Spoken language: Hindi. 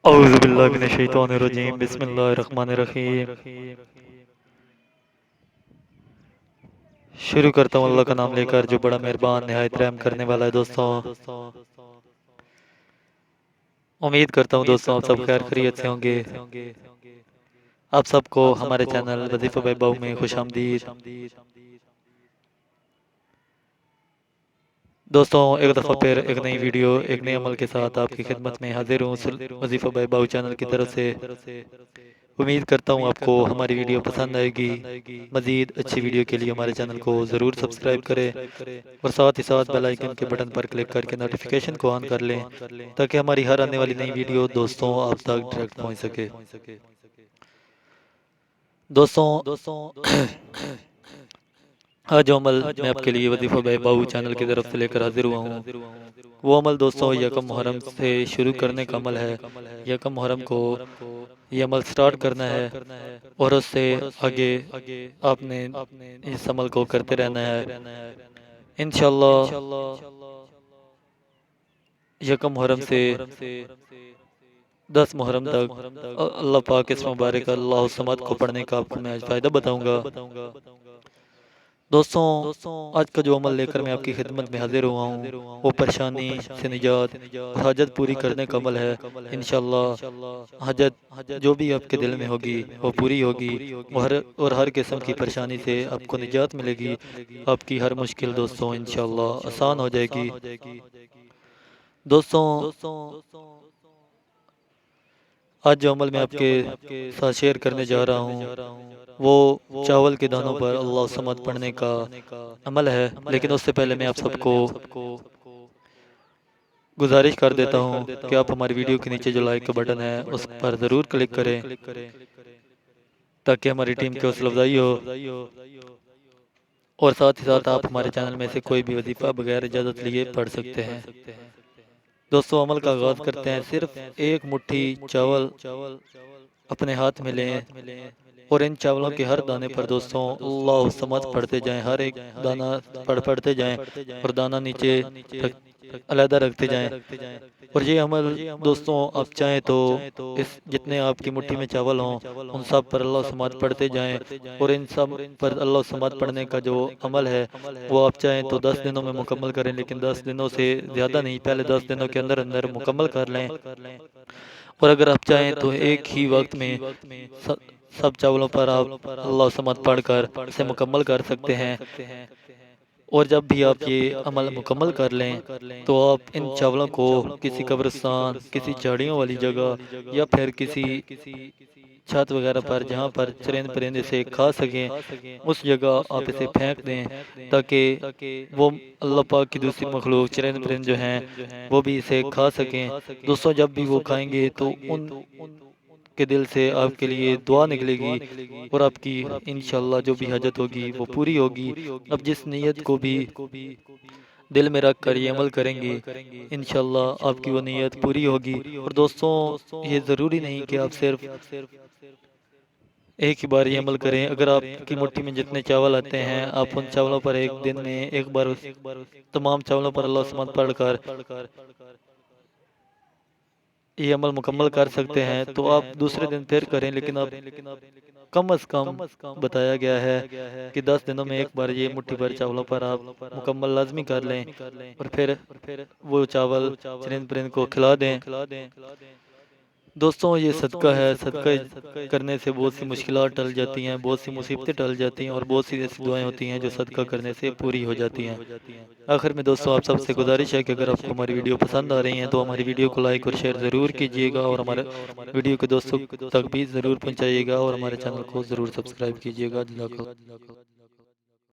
औज़ुबिल्लाहि मिनश्शैतानिर्रजीम बिस्मिल्लाहिर्रहमानिर्रहीम। शुरू करता हूँ अल्लाह का नाम लेकर जो बड़ा मेहरबान निहायत रहम करने वाला है। दोस्तों, उम्मीद करता हूँ दोस्तों आप सब खैर खैरियत से होंगे। आप सबको हमारे चैनल वजीफ़ा बाय बाऊ में खुशामदीद। दोस्तों, एक दफ़ा फिर एक नई वीडियो एक नए अमल के साथ आपकी खिदमत में हाजिर हूँ वजीफ़ा बाय बाऊ चैनल की तरफ से। उम्मीद करता हूँ आपको हमारी वीडियो पसंद आएगी। मज़ीद अच्छी वीडियो के लिए हमारे चैनल को ज़रूर सब्सक्राइब करें और साथ ही साथ बेल आइकन के बटन पर क्लिक करके नोटिफिकेशन को ऑन कर लें ताकि हमारी हर आने वाली नई वीडियो दोस्तों आप तक डायरेक्ट पहुँच सके। दोस्तों आज जो अमल मैं आपके लिए वजीफ़ा बाय बाऊ चैनल की तरफ से लेकर हाजिर हुआ हूँ, वो अमल दोस्तों यकम मुहर्रम से शुरू करने का अमल है। यकम मुहर्रम को ये अमल स्टार्ट करना है और उससे आगे आपने इस अमल को करते रहना है। इंशाअल्लाह यकम मुहर्रम से 10 मुहर्रम तक अल्लाह पाक इस मुबारक अल्लाह समद को पढ़ने का आपको मैं आज फ़ायदा बताऊंगा। दोस्तों, आज का जो अमल लेकर मैं आपकी खिदमत में हाजिर हुआ हूँ वो परेशानी से निजात और हाजत पूरी करने का अमल है। इंशाअल्लाह हाजत जो भी आपके दिल में होगी वो पूरी होगी और हर किस्म की परेशानी से आपको निजात मिलेगी। आपकी हर मुश्किल दोस्तों इंशाअल्लाह आसान हो जाएगी। दोस्तों, आज जो अमल मैं आपके साथ शेयर करने जा रहा हूँ वो चावल के दानों पर अल्लाह समद पढ़ने का अमल है। लेकिन उससे पहले मैं आप सबको गुजारिश कर देता हूँ कि आप हमारी वीडियो के नीचे जो लाइक का बटन है उस पर ज़रूर क्लिक करें ताकि हमारी टीम की हौसला अफजाई हो और साथ ही साथ आप हमारे चैनल में से कोई भी वजीफ़ा बगैर इजाज़त लिए पढ़ सकते हैं। दोस्तों, अमल का आगाज़ करते हैं। सिर्फ एक मुट्ठी चावल अपने हाथ में लें और इन चावलों के हर दाने पर दोस्तों अल्लाह समद पढ़ते जाएं। हर एक दाना पढ़ते जाएं और दाना नीचे अलहदा रखते जाएं। और ये अमल दोस्तों आप चाहें तो इस जितने आपकी मुट्ठी में चावल हों उन सब पर अल्लाह समद पढ़ते जाएं और इन सब पर अल्लाह समद पढ़ने का जो अमल है वो आप चाहें तो 10 दिनों में मुकम्मल करें, लेकिन 10 दिनों से ज़्यादा नहीं, पहले 10 दिनों के अंदर अंदर मुकम्मल कर लें। और अगर आप चाहें तो एक ही वक्त में सब चावलों पर आप अल्लाह समद पढ़कर इसे मुकम्मल कर सकते हैं। और जब भी आप ये अमल मुकम्मल कर लें तो आप इन चावलों को किसी कब्रिस्तान, किसी झाड़ियों वाली जगह या फिर किसी छत वगैरह पर जहाँ पर चरिंद परिंदे से खा सकें उस जगह आप इसे फेंक दें ताकि वो अल्लाह पाक की दूसरी मखलूक चरिंद परिंद जो हैं वो भी इसे खा सकें। दोस्तों, जब भी वो खाएंगे तो उन के दिल से आपके लिए दुआ निकलेगी और आपकी इंशाअल्लाह जो भी हाजत होगी वो पूरी होगी। अब जिस नीयत को भी दिल में रख कर ये अमल करेंगे इंशाअल्लाह आपकी वो नीयत पूरी होगी। और दोस्तों, ये ज़रूरी नहीं कि आप सिर्फ एक ही बार ये अमल करें। अगर आपकी मुट्ठी में जितने चावल आते हैं आप उन चावलों पर एक दिन में एक बार तमाम चावलों पर अल्लाह समद पढ़कर ये अमल मुकम्मल कर सकते हैं। तो आप दूसरे दिन फिर करें, लेकिन आप कम अज़ कम बताया गया है कि 10 दिनों में एक बार ये मुट्ठी भर चावलों पर आप मुकम्मल लाजमी कर लें और फिर वो चावल चरिंद परिंद को खिला दें। दोस्तों, ये सदका है। सदका करने से बहुत सी मुश्किलात टल जाती हैं, बहुत सी मुसीबतें टल जाती हैं और बहुत सी ऐसी दुआएं होती हैं जो सदका करने से पूरी हो जाती हैं। आखिर में दोस्तों आप सबसे गुजारिश है कि अगर आपको हमारी वीडियो पसंद आ रही हैं तो हमारी वीडियो को लाइक और शेयर ज़रूर कीजिएगा और हमारे वीडियो के दोस्तों तक भी ज़रूर पहुँचाइएगा और हमारे चैनल को ज़रूर सब्सक्राइब कीजिएगा।